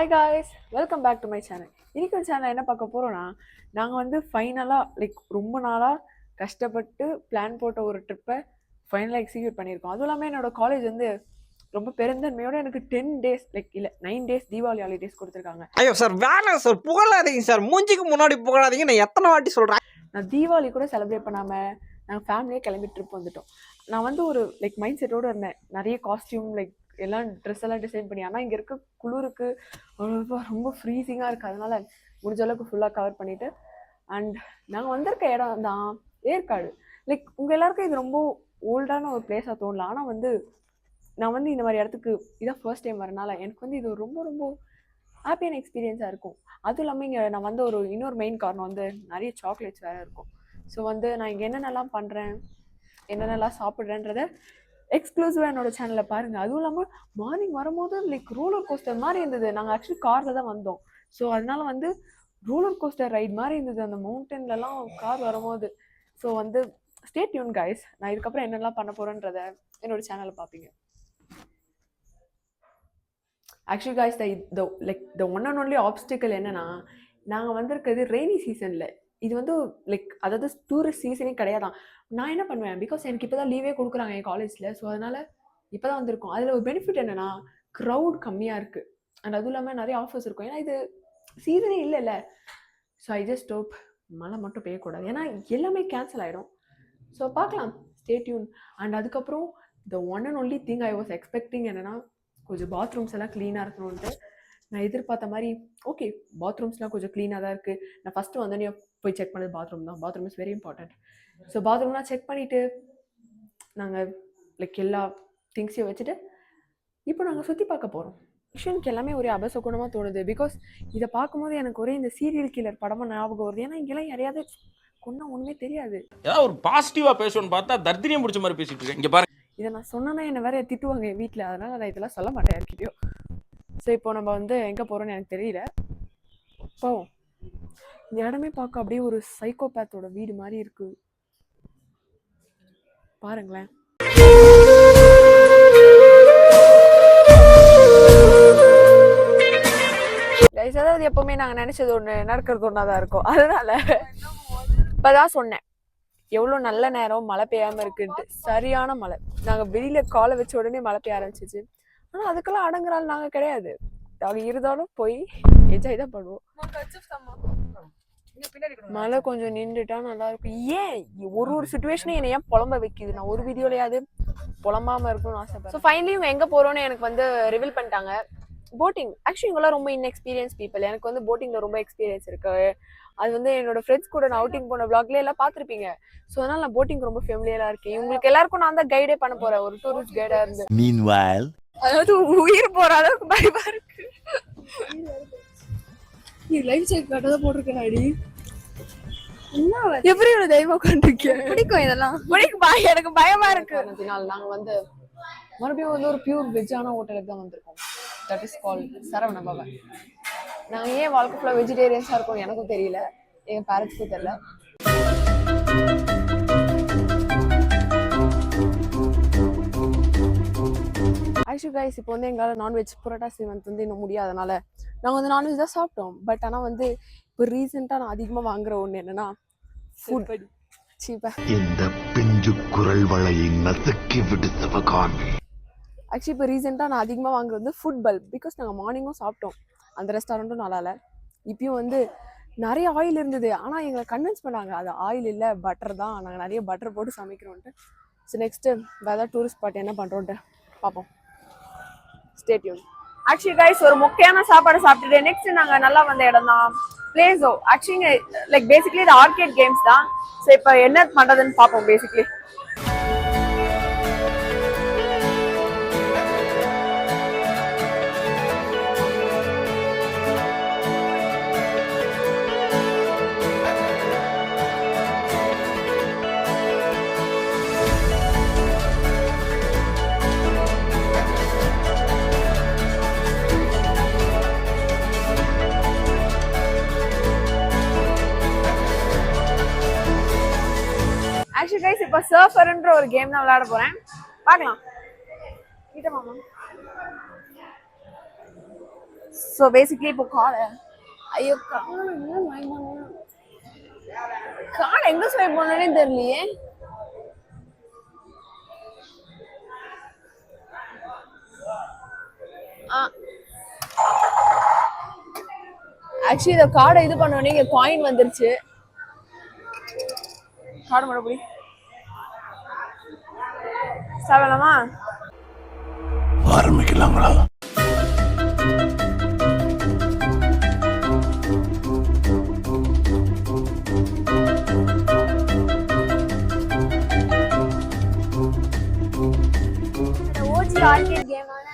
Hi guys, welcome back to my channel. இன்னைக்கு ஒரு channel என்ன பார்க்க போகிறோன்னா, நாங்கள் வந்து ஃபைனலாக ரொம்ப நாளாக கஷ்டப்பட்டு பிளான் போட்ட ஒரு ட்ரிப்பை ஃபைனலாக எக்ஸிக்யூட் பண்ணியிருக்கோம். அதுவும் இல்லாமல் என்னோடய காலேஜ் வந்து ரொம்ப பெருந்தன்மையோட எனக்கு 10 டேஸ் இல்லை 9 டேஸ் தீபாவளி ஹாலிடேஸ் கொடுத்துருக்காங்க. ஐயோ சார் வேணாம் சார், புகழாதீங்க சார், மூஞ்சிக்கு முன்னாடி புகழாதீங்க. நான் எத்தனை வாட்டி சொல்கிறேன். நான் தீபாவளி கூட செலிப்ரேட் பண்ணாமல் நாங்கள் ஃபேமிலியே கிளம்பி ட்ரிப் வந்துட்டோம். நான் வந்து ஒரு மைண்ட் செட்டோடு இருந்தேன். நிறைய காஸ்டியூம் எல்லாம் ட்ரெஸ் எல்லாம் டிசைன் பண்ணி, ஆனால் இங்கே இருக்க குளிருக்கு ரொம்ப ஃப்ரீசிங்காக இருக்குது. அதனால முடிஞ்ச அளவுக்கு ஃபுல்லாக கவர் பண்ணிவிட்டு அண்ட் நாங்கள் வந்திருக்க இடம் தான் ஏற்காடு. உங்கள் எல்லாருக்கும் இது ரொம்ப ஓல்டான ஒரு பிளேஸாக தோணலாம். ஆனால் வந்து நான் வந்து இந்த மாதிரி இடத்துக்கு இதான் ஃபர்ஸ்ட் டைம் வரனால எனக்கு வந்து இது ரொம்ப ரொம்ப ஹாப்பியான எக்ஸ்பீரியன்ஸாக இருக்கும். அதுவும் இல்லாமல் இங்கே நான் வந்து இன்னொரு மெயின் காரணம் வந்து நிறைய சாக்லேட்ஸ் வேறு இருக்கும். ஸோ வந்து நான் இங்கே என்னென்னலாம் பண்ணுறேன், என்னென்னலாம் சாப்பிட்றேன்றதை எக்ஸ்க்ளூசிவாக என்னோடய சேனலில் பாருங்கள். அதுவும் இல்லாமல் மார்னிங் வரும்போது ரோலர் கோஸ்டர் மாதிரி இருந்தது. நாங்கள் ஆக்சுவலி காரில் தான் வந்தோம். ஸோ அதனால வந்து ரோலர் கோஸ்டர் ரைட் மாதிரி இருந்தது அந்த மவுண்டன்லலாம் கார் வரும்போது. ஸோ வந்து ஸ்டே டியூன் கைஸ். நான் இதுக்கப்புறம் என்னெல்லாம் பண்ண போகிறேன்றதை என்னோடய சேனலில் பார்ப்பீங்க. Actually guys the one and only obstacle என்னென்னா, நாங்கள் வந்திருக்கிறது ரெய்னி சீசனில். இது வந்து அதாவது டூரிஸ்ட் சீசனே கிடையாதான். நான் என்ன பண்ணுவேன், பிகாஸ் எனக்கு இப்போ தான் லீவே கொடுக்குறாங்க என் காலேஜில். ஸோ அதனால் இப்போ தான் வந்திருக்கோம். அதில் ஒரு பெனிஃபிட் என்னென்னா, க்ரௌட் கம்மியாக இருக்குது அண்ட் அதுவும் இல்லாமல் நிறைய ஆஃபர்ஸ் இருக்கும். ஏன்னா இது சீசனே இல்லைல்ல. So I just stop. மழை மட்டும் பெய்யக்கூடாது, ஏன்னா எல்லாமே கேன்சல் ஆகிடும். ஸோ பார்க்கலாம், ஸ்டே டியூன். அண்ட் அதுக்கப்புறம் the one and only thing I was expecting என்னென்னா, கொஞ்சம் பாத்ரூம்ஸ் எல்லாம் க்ளீனாக இருக்கணும்ன்ட்டு. நான் எதிர்பார்த்த மாதிரி ஓகே, பாத்ரூம்ஸ்லாம் கொஞ்சம் க்ளீனாக தான் இருக்குது. நான் ஃபஸ்ட்டு வந்தோடனே போய் செக் பண்ணது பாத்ரூம் தான். Bathroom is very important. So பாத்ரூம்லாம் செக் பண்ணிவிட்டு நாங்கள் எல்லா திங்ஸையும் வச்சுட்டு இப்போ நாங்கள் சுற்றி பார்க்க போகிறோம். விஷயனுக்கு எல்லாமே ஒரே அபசகுணமாக தோணுது. பிகாஸ் இதை பார்க்கும்போது எனக்கு ஒரே இந்த சீரியல் கில்லர் படமாக ஞாபகம் வருது. ஏன்னா இங்கெல்லாம் யாரையாவது கொண்டா ஒன்றுமே தெரியாது. ஏதாவது ஒரு பாசிட்டிவாக பேசணும்னு பார்த்தா தர்தினியம் பிடிச்ச மாதிரி பேசிட்டு இருக்கேன். இங்கே பாருங்க, இதை நான் சொன்னேன்னா என்னை வேற திட்டுவாங்க என் வீட்டில். அதனால் நான் இதெல்லாம் சொல்ல மாட்டேன் யார்கிட்டயோ. ஸோ இப்போ நம்ம வந்து எங்கே போகிறோன்னு எனக்கு தெரியல. போவோம். இந்த இடமே பார்க்க அப்படியே ஒரு சைக்கோபேத்தோட வீடு மாதிரி இருக்கு. பாருங்களேன். அதாவது எப்பவுமே நாங்கள் நினைச்சது ஒன்று நடக்கிறது ஒன்றா தான் இருக்கும். அதனால இப்போதான் சொன்னேன் எவ்வளோ நல்ல நேரம் மழை பெய்யாமல் இருக்குன்ட்டு. சரியான மழை. நாங்கள் வெளியில காலை வச்ச உடனே மழை பெய்ய ஆரம்பிச்சிச்சு. ஆனால் அதுக்கெல்லாம் அடங்குறாள் நாங்கள் கிடையாது. நாங்கள் இருந்தாலும் போய் என்ஜாய் தான் பண்ணுவோம். மழை கொஞ்சம் நின்றுட்டா நல்லா இருக்கும். ஏன் ஒரு சுச்சுவேஷனும் என்னை ஏன் புலம்ப வைக்குது? நான் ஒரு வீடியோலையாவது புலம்பாம இருக்கணும்னு ஆசைப்பேன். ஸோ ஃபைனலி இவங்க எங்கே போகிறோன்னு எனக்கு வந்து ரிவீல் பண்ணிட்டாங்க. போட்டிங். ஆக்சுவலி இவங்கெல்லாம் ரொம்ப இன்எக்ஸ்பீரியன்ஸ் பீப்புள். எனக்கு வந்து போட்டிங்கில் ரொம்ப எக்ஸ்பீரியன்ஸ் இருக்கு. அது வந்து என்னோட ஃப்ரெண்ட்ஸ் கூட நான் அவுட்டிங் போன வ்ளாக்ல எல்லாம் பார்த்துருப்பீங்க. ஸோ அதனால நான் போட்டிங் ரொம்ப ஃபெமிலியராக இருக்கேன். இவங்களுக்கு எல்லாருக்கும் நான் தான் கைடே பண்ண போகிறேன், ஒரு டூரிஸ்ட் கைடாக இருந்து. Meanwhile, அதாவது உயிர் போகிற அளவுக்கு பயமா இருக்கு. நீ லைஃப் ஜாக்கெட் கட்டதான் போட்டிருக்கேன். எப்படி ஒரு தெய்வம் உட்காந்துருக்கேன். பிடிக்கும் இதெல்லாம். பிடிக்கும். எனக்கு பயமா இருக்கு. நாங்க வந்து மறுபடியும் வந்து ஒரு பியூர் வெஜ்ஜான ஹோட்டலுக்கு தான் வந்திருக்கோம். That is called Saravana Bhavan. நாங்கள் ஏன் வாழ்க்கை ஃபுல்லாக வெஜிடேரியன்ஸாக இருக்கோம் எனக்கும் தெரியல, என் பேரண்ட்ஸ்க்கும் தெரியல. ஆக்சுவலி கைஸ், இப்போ வந்து எங்களால் நான்வெஜ் புரோட்டா செய்வது வந்து இன்னும் முடியாதனால நாங்கள் வந்து நான்வெஜ் தான் சாப்பிட்டோம். பட் ஆனால் வந்து இப்போ ரீசெண்டாக நான் அதிகமாக வாங்குற ஒன்று என்னன்னா ஃபுட் சீப்பாக. இந்த பிஞ்சு குரல் வளையை நசுக்கி விடு சிவகாமி. ஆக்சுவலி இப்போ ரீசெண்டாக நான் அதிகமாக வாங்குறது வந்து ஃபுட் பல்ப். பிகாஸ் நாங்கள் மார்னிங்கும் சாப்பிட்டோம், அந்த ரெஸ்டாரண்ட்டும் நல்லா இல்லை. இப்பயும் வந்து நிறைய ஆயில் இருந்தது. ஆனால் எங்களை கன்வின்ஸ் பண்ணாங்க அது ஆயில் இல்லை, பட்டர் தான். நாங்கள் நிறைய பட்டர் போட்டு சமைக்கிறோன்ட்டு. ஸோ நெக்ஸ்ட்டு வேறு டூரிஸ்ட் ஸ்பாட் என்ன பண்ணுறோன்ட்டு பார்ப்போம். Stay tune. ஆக்சுவலி கைஸ், ஒரு முக்கியமான சாப்பாடு சாப்பிட்டுட்டு நெக்ஸ்ட் நாங்கள் நல்லா வந்த இடம் தான் பிளேஸோ. ஆக்சுவலி பேசிக்லி இது ஆர்கேட் கேம்ஸ் தான். ஸோ இப்போ என்ன பண்ணுறதுன்னு பார்ப்போம். பேசிக்லி இப்போ சர்ஃபர்ன்ற ஒரு கேம் தான் விளையாட போறேன். பார்க்கலாம். கிட்ட மாமா ஸோ பேசிக்லி இப்போ கார்டு ஐயோ கார்டு எங்க ஸ்வைப் பண்ணனே தெரியலையே. ஆக்சுவலி இந்த கார்டை இது பண்ணோடனே இங்க காயின் வந்துருச்சு. கார்டு மறுபடி சாப்பிடலாமா? ஆரம்பிக்கலாங்களா? ஓஜி ஆர்கேட் கேமான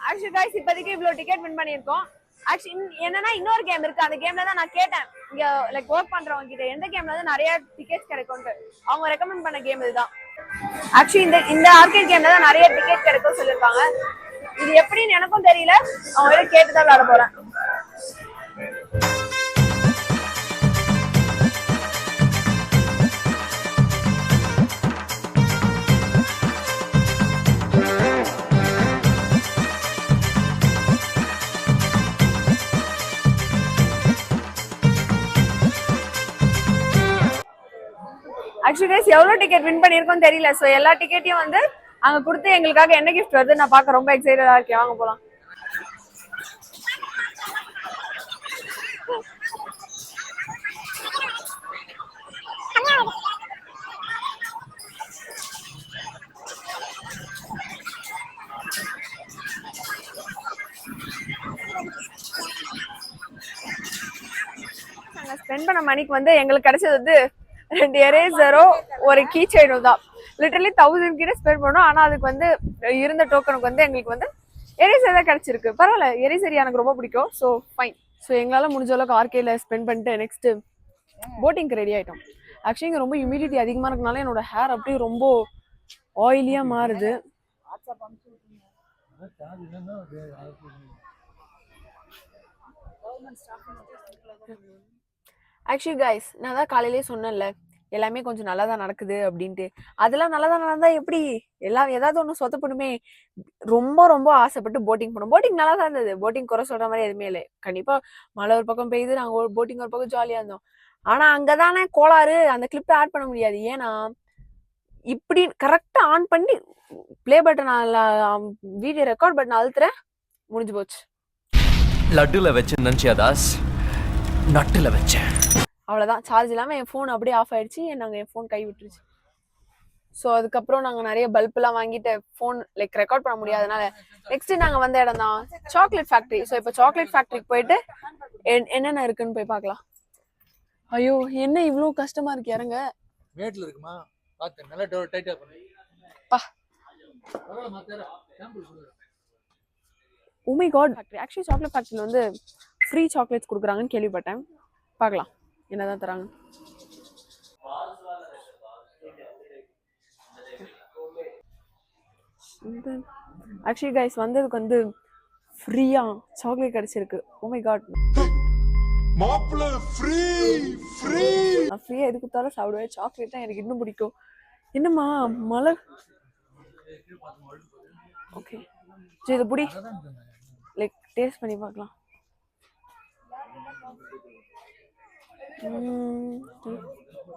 ஆக்சுவலி गाइस இப்போதைக்கு இவ்ளோ டிக்கெட் வின் பண்ணிருக்கோம். ஆக்சுவலி என்னன்னா இன்னொரு கேம் இருக்கு. அந்த கேம்ல தான் நான் கேட்டேன் இங்க லைக் வர்க் பண்றவங்க கிட்ட எந்த கேம்ல வந்து நிறைய டிக்கெட்ஸ் கிடைக்கும்னு. அவங்க ரெக்கமெண்ட் பண்ண கேம் இதுதான். ஆக்சுவலி இந்த ஆர்கேட் கேம்ல தான் நிறைய டிக்கெட் கிடைக்கும் சொல்லிருக்காங்க. இது எப்படின்னு எனக்கும் தெரியல. அவங்க கேட்டு தான் விளையாட போறேன். ஆக்சுவலி गाइस எவ்வளவு டிக்கெட் வின் பண்ணிருக்கோம் தெரியல. சோ எல்லா டிக்கெட்டையும் வந்து அங்க கொடுத்து எங்களுக்காக என்ன கிஃப்ட் வருது நான் பார்க்க ரொம்ப எக்ஸைட்டடா இருக்கேன். வாங்க போலாம். நாங்க ஸ்பெண்ட் பண்ண மணிக்கு வந்து எங்களுக்கு கிடைச்சது வந்து 2 எரேசரும் ஒரு கீ செயினும் தான். லிட்டரலி 1000 கிட்ட ஸ்பெண்ட் பண்ணோம். ஆனா அதுக்கு வந்து இருந்த டோக்கனுக்கு வந்து எங்களுக்கு வந்து எரேசர் தான் கிடைச்சிருக்கு. பரவாயில்ல, எரேசர் எனக்கு ரொம்ப பிடிக்கும். So fine. ஸோ எங்களால் முடிஞ்ச அளவுக்கு ஆர்கேல ஸ்பெண்ட் பண்ணிட்டு நெக்ஸ்ட் போட்டிங்க்கு ரெடி ஆயிட்டோம். ஆக்சுவலி இங்கே ரொம்ப ஹியூமிடிட்டி அதிகமாக இருக்கனால என்னோட ஹேர் அப்படியே ரொம்ப ஆயிலியா மாறுது. ஆக்சுவலி கைஸ் நான் தான் காலையிலேயே சொன்னேன்ல எல்லாமே கொஞ்சம் நல்லா தான் நடக்குது அப்படின்ட்டு. அதெல்லாம் நல்லா தான் நடந்தா எப்படி எல்லாம் ஏதாவது ஒன்று சொத்தப்படுமே. ரொம்ப ரொம்ப ஆசைப்பட்டு போட்டிங் போனோம். போட்டிங் நல்லா தான் இருந்தது. போட்டிங் குறை சொல்ற மாதிரி எதுவுமே இல்லை. கண்டிப்பா மழை ஒரு பக்கம் பெய்யுது, நாங்கள் போட்டிங் ஒரு பக்கம் ஜாலியாக இருந்தோம். ஆனா அங்கதானே கோளாறு. அந்த கிளிப்பை ஆட் பண்ண முடியாது. ஏன்னா இப்படி கரெக்டா ஆன் பண்ணி play button video record button அழுத்துறேன், முடிஞ்சு போச்சு. லட்டுல வச்சு நினைச்சியா தாஸ்? நட்டுல வச்சேன். அவ்வளோதான். சார்ஜ் இல்லாமல் என் ஃபோன் அப்படியே ஆஃப் ஆயிடுச்சு. நாங்கள் என் ஃபோன் கை விட்டுருச்சு. ஸோ அதுக்கப்புறம் நாங்கள் நிறைய பல்பெல்லாம் வாங்கிட்டு ஃபோன் லைக் ரெக்கார்ட் பண்ண முடியாதனால நெக்ஸ்ட் நாங்கள் வந்த இடம் தான் சாக்லேட் ஃபேக்ட்ரி. ஸோ இப்போ சாக்லேட் ஃபேக்ட்ரிக்கு போயிட்டு என்னென்ன இருக்குன்னு போய் பார்க்கலாம். ஐயோ என்ன இவ்வளோ கஷ்டமா இருக்கு இறங்க. மேட்ல இருக்குமா பாத்து நல்லா டைட்டா பண்ணு பா. Oh my god. Actually chocolate ஃபேக்ட்ரியில் வந்து ஃப்ரீ சாக்லேட்ஸ் கொடுக்குறாங்கன்னு கேள்விப்பட்டேன். பார்க்கலாம் என்னதான் தராங்க. ஆக்சுவலி கைஸ் வந்ததுக்கு வந்து ஃப்ரீயா சாக்லேட் கிடைச்சிருக்கு. Oh my god. மாப்பிள்ள ஃப்ரீ ஃப்ரீ. நான் ஃப்ரீயா எது கொடுத்தாலும் சாப்பிடுவேன். சாக்லேட் தான் எனக்கு இன்னும் பிடிக்கும். என்னம்மா மழை. ஓகே சரி இதை பிடி லைக் டேஸ்ட் பண்ணி பார்க்கலாம்.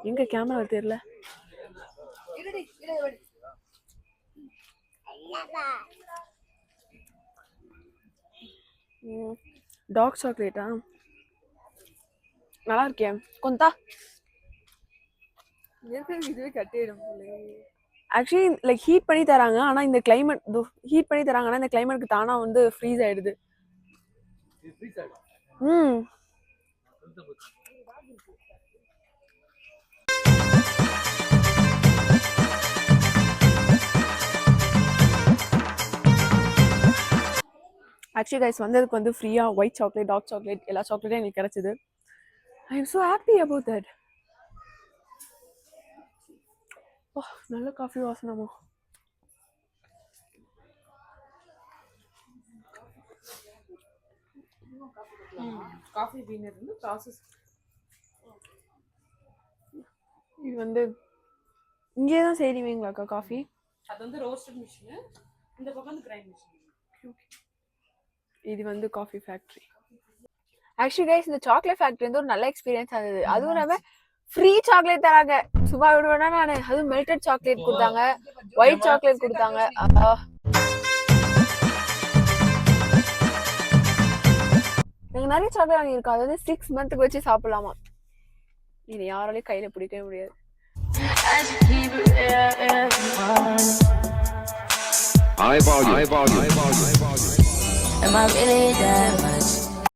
எங்க கேமரா தெரியல. டார்க் சாக்லேட்டா நல்லா இருக்கேன். கொந்தா இதுவே கட்டிடும் ஆக்சுவலி லைக் ஹீட் பண்ணி தராங்க ஆனா இந்த கிளைமேட் ஹீட் பண்ணி தராங்க ஆனா இந்த கிளைமேட்க்கு தானா வந்து ஃப்ரீஸ் ஆயிடுது இது ஃப்ரீஸ் ஆகும். ம் ஆக்சுவலி கைஸ் வந்ததுக்கு வந்து ஃப்ரீயாக ஒயிட் சாக்லேட் டார்க் சாக்லேட் எல்லா சாக்லேட்டும் எங்களுக்கு கிடச்சிது. I am so happy about that. ஓ நல்ல காஃபி வாசனமா. காஃபி பீனர் வந்து ப்ராசஸ் இது வந்து இங்கே தான் செய்வீங்களாக்கா காஃபி? அது வந்து ரோஸ்டட் மிஷின், இந்த பக்கம் வந்து கிரைண்ட் மிஷின். இது வந்து காஃபி ஃபேக்ட்ரி. ஆக்சுவலி கைஸ் இந்த சாக்லேட் ஃபேக்ட்ரி வந்து ஒரு நல்ல எக்ஸ்பீரியன்ஸ் ஆகுது. அதுவும் இல்லாமல் ஃப்ரீ சாக்லேட் தராங்க. சும்மா விடுவேன்னா நான் அதுவும் மெல்டட் சாக்லேட் கொடுத்தாங்க, ஒயிட் சாக்லேட் கொடுத்தாங்க. நாங்கள் நிறைய சாக்லேட் வாங்கியிருக்கோம். அது வந்து 6 மந்த்துக்கு வச்சு சாப்பிடலாமா. இது யாராலையும் கையில் பிடிக்கவே முடியாது. High volume. Am I really that much?